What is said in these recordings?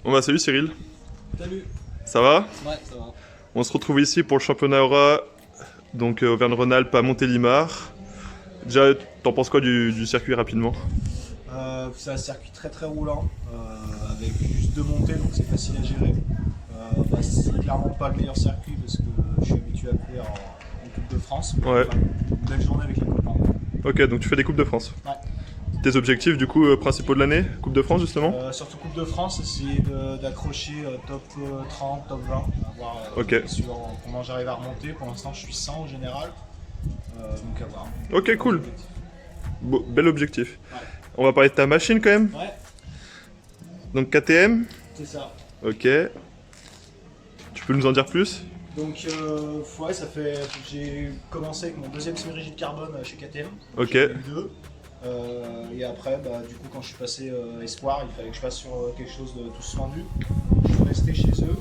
Bon bah salut Cyril, Salut. ça va? Ouais, ça va. On se retrouve ici pour le championnat Aura, donc Auvergne-Rhône-Alpes à Montélimar. Déjà, t'en penses quoi du circuit rapidement? C'est un circuit très roulant, avec juste deux montées, donc c'est facile à gérer. C'est clairement pas le meilleur circuit parce que je suis habitué à courir en Coupe de France. Mais Ouais. enfin, une belle journée avec les copains. Ok, donc tu fais des Coupes de France. Ouais. Tes objectifs du coup principaux de l'année? Coupe de France justement? Surtout Coupe de France, essayer d'accrocher top 30, top 20, à voir Ok. suivant comment j'arrive à remonter. Pour l'instant, je suis 100 en général, donc à voir. Ok, cool. Bel objectif. Ouais. On va parler de ta machine quand même. Ouais, Donc KTM. c'est ça. Ok. Tu peux nous en dire plus? Donc, ouais, j'ai commencé avec mon deuxième semi-rigide carbone chez KTM. Ok. J'en ai eu deux. Et après, du coup, quand je suis passé Espoir, il fallait que je passe sur quelque chose de tout suspendu. Je suis resté chez eux.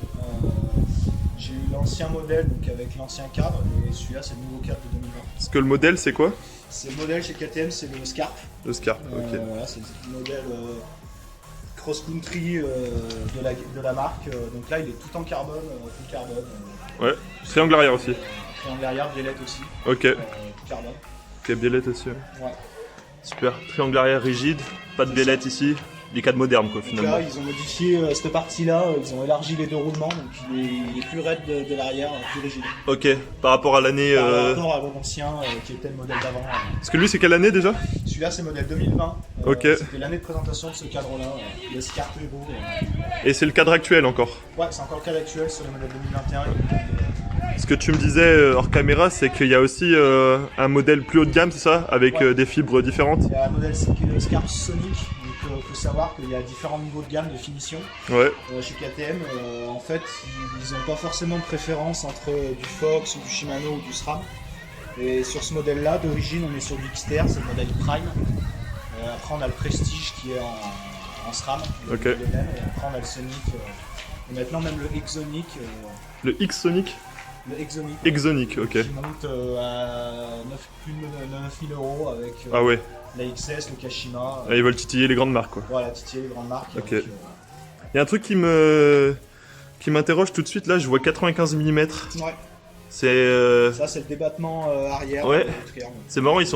J'ai eu l'ancien modèle, donc avec l'ancien cadre, et celui-là, c'est le nouveau cadre de 2020. Parce que le modèle c'est quoi? C'est le modèle chez KTM, c'est le Scarp. Le Scarp, ok. Voilà, c'est le modèle cross-country de la marque. Donc là, il est tout en carbone, tout carbone. Ouais. Triangle arrière aussi. Triangle arrière, biellette aussi, Ok. tout carbone. Ok, biellette aussi. Ouais. Ouais. Super. Triangle arrière rigide, pas de biellette ici. Des cadres modernes quoi Donc finalement. là, ils ont modifié cette partie-là, ils ont élargi les deux roulements, donc il est plus raide de l'arrière, plus rigide. Ok, par rapport à l'année. Par rapport à l'ancien, qui était le modèle d'avant. Parce que lui c'est quelle année déjà? Celui-là, c'est modèle 2020. Ok. C'était l'année de présentation de ce cadre-là. Le Scarp Evo. Et c'est le cadre actuel encore. Ouais, c'est encore le cas actuel sur le modèle 2021. Ce que tu me disais hors caméra, c'est qu'il y a aussi un modèle plus haut de gamme, c'est ça? Avec Ouais. des fibres différentes. Il y a un modèle Scarp Sonic, donc il faut savoir qu'il y a différents niveaux de gamme de finition. Ouais. Chez KTM, en fait, ils n'ont pas forcément de préférence entre du Fox ou du Shimano ou du SRAM. Et sur ce modèle-là, d'origine, on est sur du XTR, c'est le modèle Prime. Après, on a le Prestige qui est en SRAM. Ok. Et après, on a le Sonic. Et maintenant, même le Exonic. Le X-Sonic? Le Exonic. Exonic, ok. Qui monte à plus de 9000 € avec Ah ouais. la XS, le Kashima. Là, ils veulent titiller les grandes marques quoi. Voilà, titiller les grandes marques. Ok. avec, Il y a un truc qui m'interroge tout de suite là, je vois 95 mm. ouais. C'est Ça, c'est le débattement arrière. Ouais. Triangle. c'est marrant, ils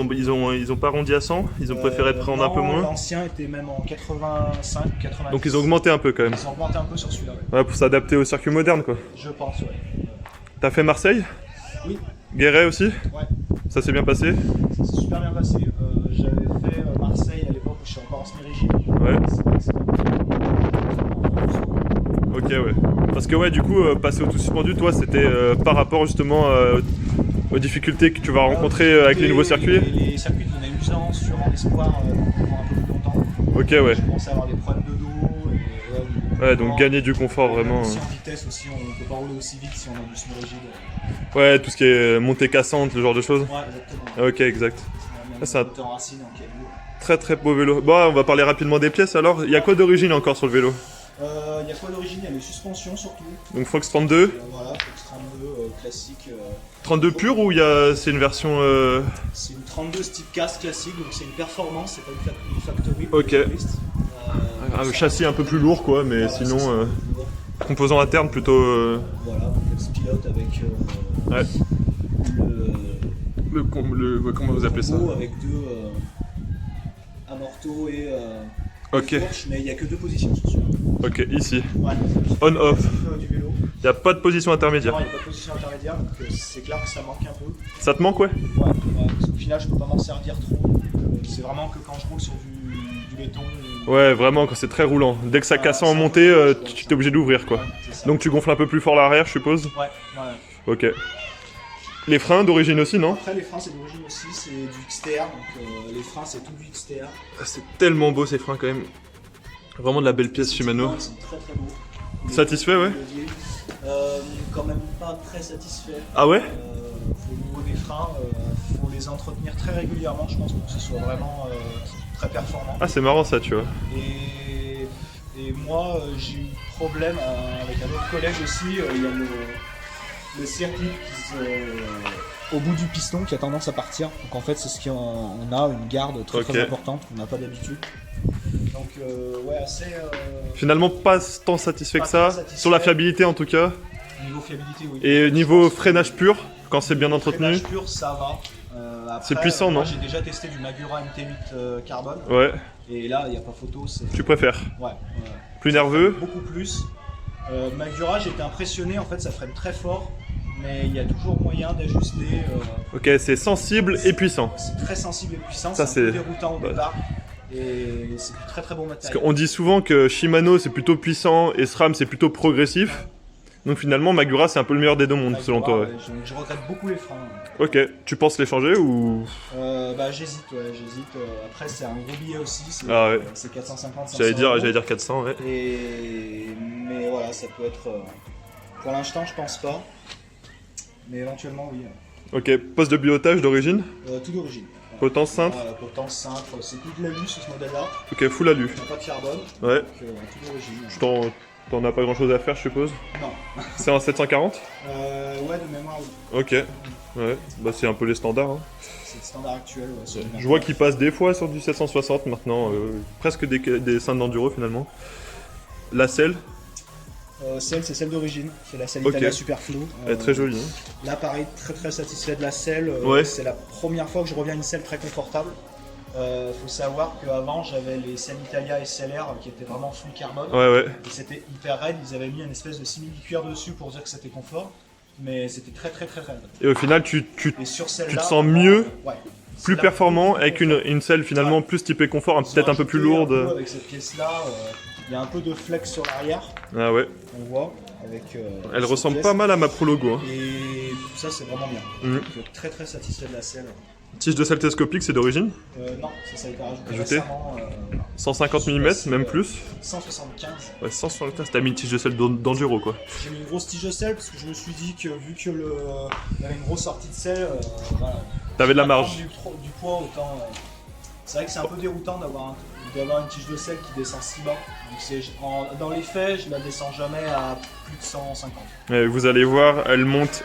ont pas arrondi à 100, ils ont préféré prendre un peu non, moins. L'ancien était même en 85, 90. Donc ils ont augmenté un peu quand même. Ils ont augmenté un peu sur celui-là, ouais. Ouais, pour s'adapter au circuit moderne quoi. Je pense, ouais. T'as fait Marseille? Oui, Guéret aussi? ouais. Ça s'est bien passé? Ça s'est super bien passé. J'avais fait Marseille à l'époque où je suis encore en semi-rigide. Ouais. C'est vrai que c'était Ok, ouais. Parce que ouais, du coup, passer au tout suspendu, toi, c'était par rapport justement aux difficultés que tu vas rencontrer avec les nouveaux circuits? Les circuits devenaient usants sur un espoir pendant un peu plus longtemps. Ok, ouais. Je commençais à avoir des problèmes de dos. Ouais, donc gagner du confort vraiment. Si en vitesse aussi, on ne peut pas rouler aussi vite si on a du semi-rigide. Ouais, tout ce qui est montée cassante, ce genre de choses. Ouais, exactement. Ah, ok, exact. Même ça- moteur en racine en caillou. Très beau vélo. Bon, on va parler rapidement des pièces alors. Il y a quoi d'origine encore sur le vélo? Il y a quoi d'origine? Il y a les suspensions surtout. Donc Fox 32. Voilà, Fox 32 classique. 32 pur ou c'est une version. C'est une 32 type casse classique, donc c'est une performance, c'est pas une factory. Ok. pour les touristes. Un châssis un peu plus lourd quoi, mais Voilà, sinon. c'est ça. Composant interne plutôt. Voilà, donc elle se pilote avec Ouais. Comment vous appelez ça? combo avec deux amortos et Ok, fourches, mais il n'y a que deux positions sur celui-là. ok, ici. Ouais. On-off. Du vélo. Il n'y a pas de position Non, intermédiaire. il n'y a pas de position intermédiaire, donc c'est clair que ça manque un peu. Ça te manque, ouais? Ouais, parce qu'au final, je peux pas m'en servir trop. C'est vraiment que quand je roule sur du béton. Ouais, vraiment, quand c'est très roulant. Dès que ça casse en montée, tu t'es obligé d'ouvrir, quoi. Ouais, c'est ça. Donc tu gonfles un peu plus fort l'arrière, je suppose? Ouais. Ok. Les freins d'origine aussi, non? Après, les freins, c'est d'origine aussi, c'est du XTR, donc les freins, c'est tout du XTR. C'est tellement beau ces freins quand même. Vraiment de la belle pièce Shimano. Ils sont très beaux. Satisfait, ouais? Quand même pas très satisfait. Ah ouais? Au niveau des freins, faut les entretenir très régulièrement, je pense, pour que ce soit vraiment très performant. Ah, c'est marrant ça, tu vois. Et moi, j'ai eu problème avec un autre collègue aussi. Il y a le circuit au bout du piston qui a tendance à partir. Donc en fait, c'est ce qu'on a, une garde très Ok. importante qu'on n'a pas d'habitude. Donc ouais, assez... Finalement, pas tant satisfait Pas que ça, très satisfait. sur la fiabilité en tout cas. niveau fiabilité, oui. Et niveau freinage pur, quand c'est bien entretenu. Freinage pur, ça va. Après, C'est puissant, moi, non? j'ai déjà testé du Magura MT8 carbone. Ouais, Et là, il n'y a pas photo. tu préfères. Ouais. Plus nerveux. Beaucoup plus. Magura, j'ai été impressionné. En fait, ça freine très fort. Mais il y a toujours moyen d'ajuster. Ok, c'est sensible et puissant. C'est très sensible et puissant. Ça, c'est un peu c'est- déroutant au bah. départ. Et c'est du très très bon Parce matériel. qu'on dit souvent que Shimano c'est plutôt puissant et SRAM c'est plutôt progressif. Donc finalement, Magura c'est un peu le meilleur des deux mondes selon toi. Ouais. Je regrette beaucoup les freins. Ok, tu penses les changer ou. Bah j'hésite, j'hésite. Après c'est un gros billet aussi, c'est Ah ouais. c'est 450, 500 J'allais dire 400, ouais. Mais voilà, ça peut être... pour l'instant je pense pas. Mais éventuellement oui. Ok, poste de biotage d'origine. Tout d'origine. Potence cintre. Potence cintre, c'est tout de l'alu sur ce modèle-là. Ok, full alu. Il n'y a pas de carbone. Ouais. Donc tout d'origine. T'en as pas grand chose à faire, je suppose. Non. C'est en 740. Ouais, de mémoire, oui. Ok. Ouais, bah c'est un peu les standards. Hein. C'est le standard actuel. Ouais, sur le Je vois qu'ils passent des fois sur du 760 maintenant, presque des cintres d'enduro finalement. La selle, Selle, c'est celle d'origine. C'est la selle Ok. Italia Superflow. elle est très jolie. Hein. Là, pareil, très très satisfait de la selle. Ouais. C'est la première fois que je reviens à une selle très confortable. Faut savoir qu'avant, j'avais les selles Italia SLR qui étaient vraiment full carbone. Ouais, ouais. Et c'était hyper raide. Ils avaient mis une espèce de simili-cuir dessus pour dire que c'était confort. Mais c'était très très très raide. Et au final, tu Et sur celle-là, tu te sens mieux, ouais. plus C'est la performant plus avec confort. une selle finalement Ouais. plus typée confort, Ils ont peut-être un peu plus ajouté lourde. un peu avec cette pièce-là, il y a un peu de flex sur l'arrière, Ah ouais. on voit. Avec, Elle cette ressemble pièce. pas mal à ma Pro Logo. Hein. Et ça, c'est vraiment bien. Mhm. Donc, très très satisfait de la selle. Tige de selle télescopique, c'est d'origine. Non, ça a été rajouté Ajouté. récemment. 150 mm, même plus. 175. Ouais, 175, t'as mis une tige de selle d'enduro quoi. J'ai mis une grosse tige de selle parce que je me suis dit que vu que il y avait une grosse sortie de selle, voilà. T'avais de la Pas marge. prendre du poids autant. C'est vrai que c'est un peu déroutant d'avoir une tige de selle qui descend si bas. Donc dans les faits, je la descends jamais à plus de 150. Ouais, vous allez voir, elle monte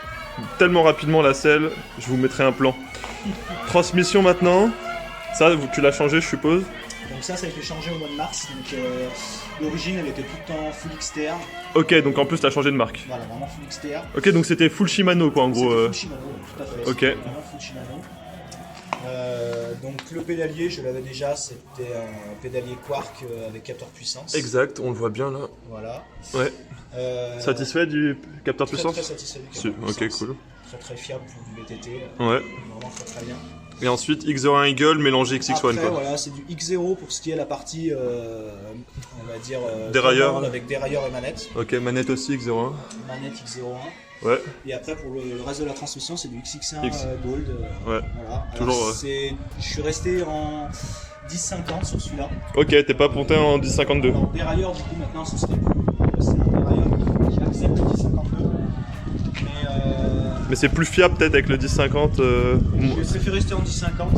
tellement rapidement la selle, je vous mettrai un plan. Transmission maintenant. Ça, tu l'as changé, je suppose. Donc ça a été changé au mois de mars. Donc l'origine, elle était tout le temps full XTR. Ok, donc en plus, t'as changé de marque. Voilà, vraiment full XTR. Ok, donc c'était full Shimano quoi en gros. C'était full Shimano, tout à fait. Ok. C'était vraiment full Shimano. Donc le pédalier, je l'avais déjà, c'était un pédalier Quark avec capteur puissance. Exact, on le voit bien là. Voilà. Ouais. Satisfait du capteur Très, puissance très satisfait du capteur Ok, puissance. cool. Très très fiable pour du VTT. Ouais. Vraiment très très bien. Et ensuite, X01 Eagle mélangé XX1 Après, quoi. voilà, c'est du X0 pour ce qui est la partie, on va dire, Dérailleur. commande avec dérailleur et manette. Ok, manette aussi X01. Manette X01. Ouais. Et après, pour le reste de la transmission, c'est du XX1 X. Gold. Ouais. Voilà. Toujours, Je suis resté en 10-50 sur celui-là. Ok, t'es pas ponté en 1052. Alors, dérailleur, du coup, maintenant, ce serait plus. C'est un dérailleur qui accepte le 1052. Mais c'est plus fiable peut-être avec le 1050. J'ai préféré rester en 1050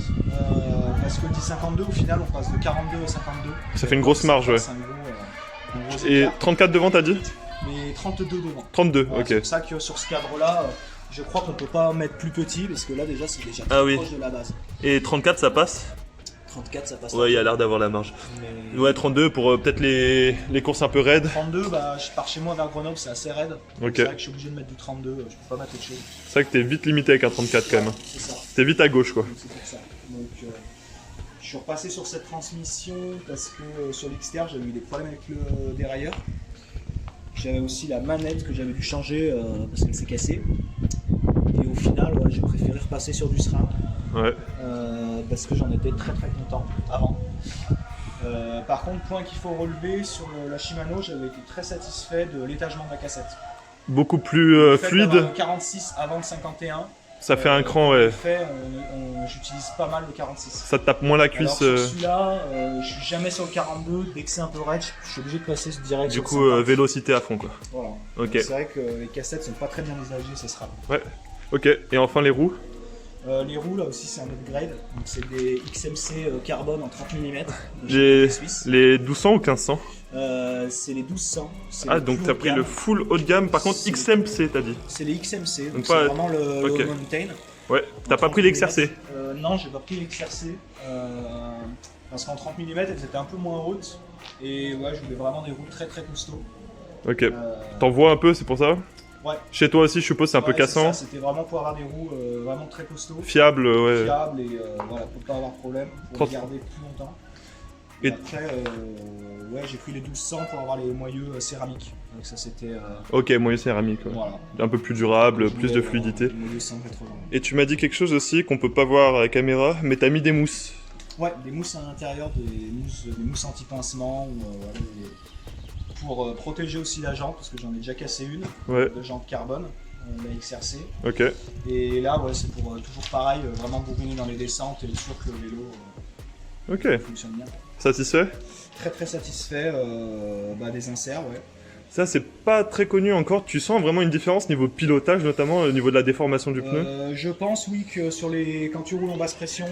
parce que le 1052 au final on passe de 42 à 52. Ça fait une grosse marge, ouais. C'est un gros Et écart. 34 devant, t'as dit Mais 32 devant. 32, Voilà, ok. C'est pour ça que sur ce cadre-là, je crois qu'on peut pas mettre plus petit parce que là déjà c'est déjà Ah très oui. proche de la base. Et 34, ça passe 34 ça passe. Ouais, il y a l'air d'avoir la marge. Mais Ouais, 32 pour peut-être les courses un peu raides. 32, bah, je pars chez moi vers Grenoble, c'est assez raide. Ok. C'est vrai que je suis obligé de mettre du 32, je peux pas mettre autre chose. C'est vrai que t'es vite limité avec un 34 quand même. C'est ça. T'es vite à gauche quoi. Donc c'est pour ça. Donc je suis repassé sur cette transmission parce que sur l'extérieur j'avais eu des problèmes avec le dérailleur. J'avais aussi la manette que j'avais dû changer parce qu'elle s'est cassée. Et au final, ouais, j'ai préféré repasser sur du SRAM Ouais. parce que j'en étais très très content avant. Par contre, point qu'il faut relever sur la Shimano, j'avais été très satisfait de l'étagement de la cassette. Beaucoup plus Le fait d'avoir fluide. le 46 avant le 51. Ça fait un cran, ouais. En fait, j'utilise pas mal le 46. Ça te tape moins la Alors cuisse. sur celui-là, je suis jamais sur le 42, dès que c'est un peu raide, je suis obligé de passer direct Du sur coup, le 50. vélocité à fond quoi. Voilà. Ok. Donc, c'est vrai que les cassettes sont pas très bien usagées, ce sera. Ok, et enfin les roues. Les roues, là aussi, c'est un upgrade. Donc c'est des XMC carbone en 30 mm. Les, Suisse. les 1200 ou 1500 C'est les 1200. C'est Ah, le donc plus t'as haut de pris gamme. le full haut de gamme, par contre C'est- XMC t'as dit. C'est les XMC, Donc donc pas- c'est vraiment le ok. Mountain. Ouais, t'as pas pris les XRC. Non, j'ai pas pris l'XRC. Parce qu'en 30 mm, elles étaient un peu moins hautes. Et ouais, je voulais vraiment des roues très costauds. Ok. T'en vois un peu, c'est pour ça? Ouais. Chez toi aussi, je suppose, c'est un peu cassant. C'était vraiment pour avoir des roues vraiment très costauds. Fiable, ouais. Fiable et voilà, pour pas avoir de problème, pour les garder plus longtemps. Et après, ouais, j'ai pris les 1200 pour avoir les moyeux céramiques. Donc ça c'était... Ok, moyeu céramique, ouais. Voilà. Un peu plus durable, plus de fluidité. Moyeux 180. Et tu m'as dit quelque chose aussi qu'on peut pas voir à la caméra, mais t'as mis des mousses. Ouais, des mousses à l'intérieur, des mousses anti-pincement, pour protéger aussi la jante, parce que j'en ai déjà cassé une, de jante carbone, la XRC. Ok. Et là, ouais, c'est pour toujours pareil, vraiment bourriner dans les descentes et être sûr que le vélo fonctionne bien. Satisfait? Très satisfait des inserts, ouais. Ça, c'est pas très connu encore. Tu sens vraiment une différence niveau pilotage, notamment au niveau de la déformation du pneu? Je pense, oui, que quand tu roules en basse pression,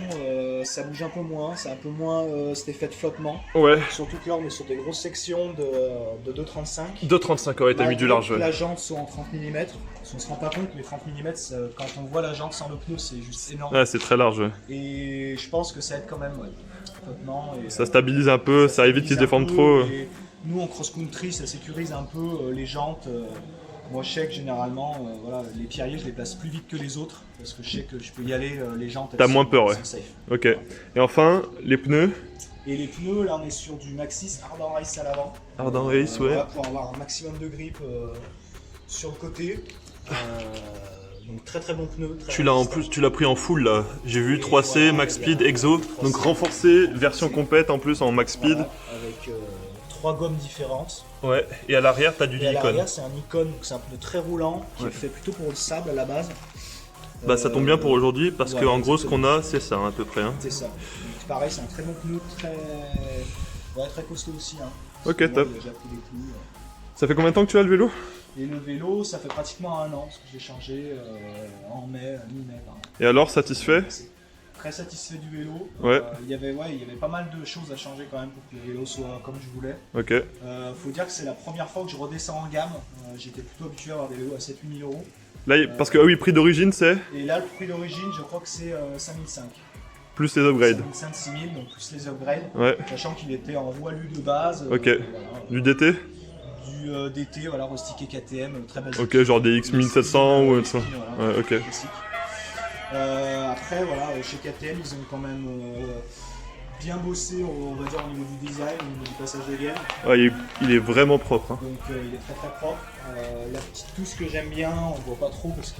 ça bouge un peu moins, c'est un peu moins cet effet de flottement. Ouais. Surtout que là, on est sur des grosses sections de 2,35. 2,35, ouais, t'as mis du large. Ouais. La jante soit en 30 mm, on se rend pas compte, mais 30 mm, quand on voit la jante sans le pneu, c'est juste énorme. Ouais, c'est très large. Ouais. Et je pense que ça aide quand même, ouais. Flottement. Et, ça stabilise un peu, ça évite qu'ils se déforment trop. Nous en cross-country, ça sécurise un peu les jantes. Moi je sais que généralement, voilà, les pierriers je les place plus vite que les autres parce que je sais que je peux y aller, les jantes. T'as moins peur, ouais. Safe. Ok. Et enfin, les pneus. Et les pneus, là on est sur du Maxxis Ardent Race à l'avant. Ardent Race, ouais. Voilà, pour avoir un maximum de grip sur le côté. Donc très bon pneu. Tu l'as en plus, tu l'as pris en full là. J'ai vu 3C, Max Speed, Exo. Donc renforcé, version complète en plus en Max Speed. Voilà, avec 3 gommes différentes. Ouais, et à l'arrière, t'as du Nikon. Nikon. À l'arrière, c'est un Nikon, donc c'est un pneu très roulant, qui est fait plutôt pour le sable à la base. Bah ça tombe bien pour aujourd'hui, parce que en gros, ce qu'on a, c'est ça, à peu près. Hein. C'est ça. Donc, pareil, c'est un très bon pneu, très costaud aussi. Hein. Ok, moi, top. j'ai pris des coups. Ça fait combien de temps que tu as le vélo? Et le vélo, ça fait pratiquement 1 an, parce que j'ai changé en mi-mai. Et alors, satisfait? Très satisfait du vélo. Ouais. Il y avait pas mal de choses à changer quand même pour que le vélo soit comme je voulais. Ok. Faut dire que c'est la première fois que je redescends en gamme. J'étais plutôt habitué à avoir des vélos à 7-8 000 euros. Là, parce que oui, prix d'origine c'est? Et là, le prix d'origine, je crois que c'est 5 500. Plus les upgrades. 5 6 000, donc plus les upgrades. Ouais. Sachant qu'il était en roue alu de base. Ok. Voilà, du DT? Du DT, voilà, rustiqué KTM, très basique. Ok, genre des X1700 ou ça. Voilà, ouais, ok. Classique. Après, voilà, chez KTM, ils ont quand même bien bossé, on va dire, au niveau du design, au niveau du passage de gamme. Ouais, il est vraiment propre. Hein. Donc il est très propre. La petite touche que j'aime bien, on voit pas trop parce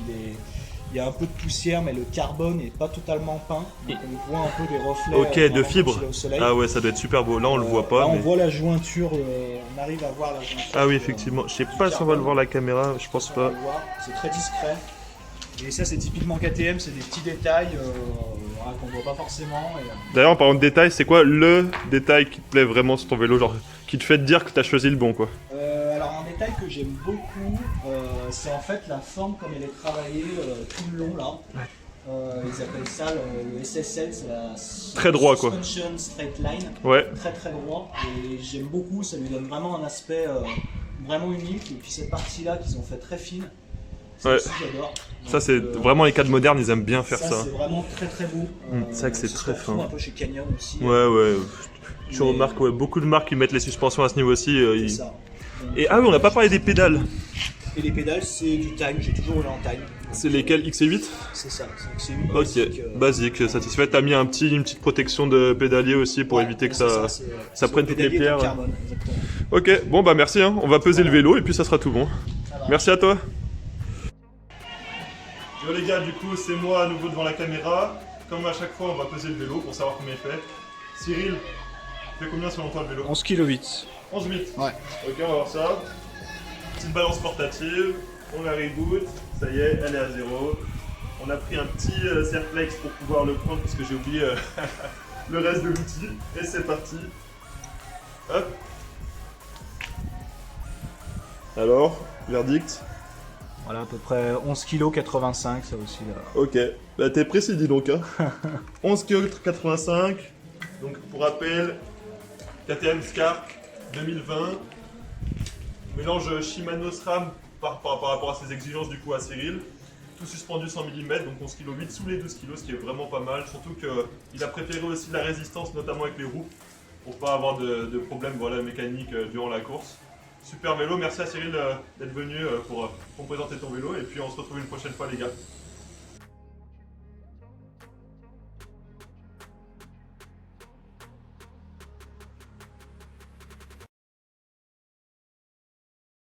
il y a un peu de poussière, mais le carbone n'est pas totalement peint. Donc on voit un peu des reflets. Ok, de fibres. Ah ouais, ça doit être super beau. Là, on le voit pas. Là, on mais... voit la jointure, on arrive à voir la jointure. Ah oui, effectivement. Je sais pas si on va le voir la caméra, je pense pas. C'est très discret. Et ça, c'est typiquement KTM, c'est des petits détails qu'on voit pas forcément. D'ailleurs, en parlant de détails, c'est quoi le détail qui te plaît vraiment sur ton vélo, genre qui te fait te dire que tu as choisi le bon, quoi? Alors, un détail que j'aime beaucoup, c'est en fait la forme comme elle est travaillée tout le long là. Ils appellent ça le SSL, c'est la très droit, quoi. Suspension Straight Line. Ouais. Très droit. Et j'aime beaucoup, ça lui donne vraiment un aspect vraiment unique. Et puis cette partie-là qu'ils ont fait très fine. Ouais. Aussi, j'adore. Ça, c'est vraiment les cadres modernes, ils aiment bien faire ça. C'est vraiment très beau. C'est vrai que c'est très fin. Un peu chez Canyon aussi. Ouais. Tu remarques, beaucoup de marques qui mettent les suspensions à ce niveau aussi. C'est ça. Et ah oui, on n'a pas parlé des pédales. Et les pédales, c'est du Time, j'ai toujours roulé en Time. C'est lesquelles, XC8? C'est ça, c'est XC8 basique. Ok, basique, satisfait. T'as mis une petite protection de pédalier aussi pour éviter que ça prenne toutes les pierres. Carbone, ok, bon bah merci, hein. On va peser le vélo et puis ça sera tout bon. Merci à toi. Yo les gars, du coup c'est moi à nouveau devant la caméra. Comme à chaque fois, on va peser le vélo pour savoir combien il fait. Cyril, il fait combien selon toi le vélo? 11 kg 8. 11 8. Ouais. Ok, on va voir ça. Petite balance portative, on la reboot, ça y est, elle est à 0. On a pris un petit Serflex pour pouvoir le prendre parce que j'ai oublié le reste de l'outil. Et c'est parti. Hop. Alors, verdict? Voilà, à peu près 11 kg 85, ça aussi. Là. Ok, bah t'es précis, dis donc. Hein. 11 kg 85. Donc pour rappel, KTM Scarp 2020. Mélange Shimano SRAM par rapport à ses exigences du coup à Cyril. tout suspendu 100 mm, donc 11 kg 8 sous les 12 kg, ce qui est vraiment pas mal. Surtout qu'il a préféré aussi la résistance, notamment avec les roues, pour pas avoir de problème voilà, mécanique durant la course. Super vélo, merci à Cyril d'être venu pour présenter ton vélo, et puis on se retrouve une prochaine fois les gars.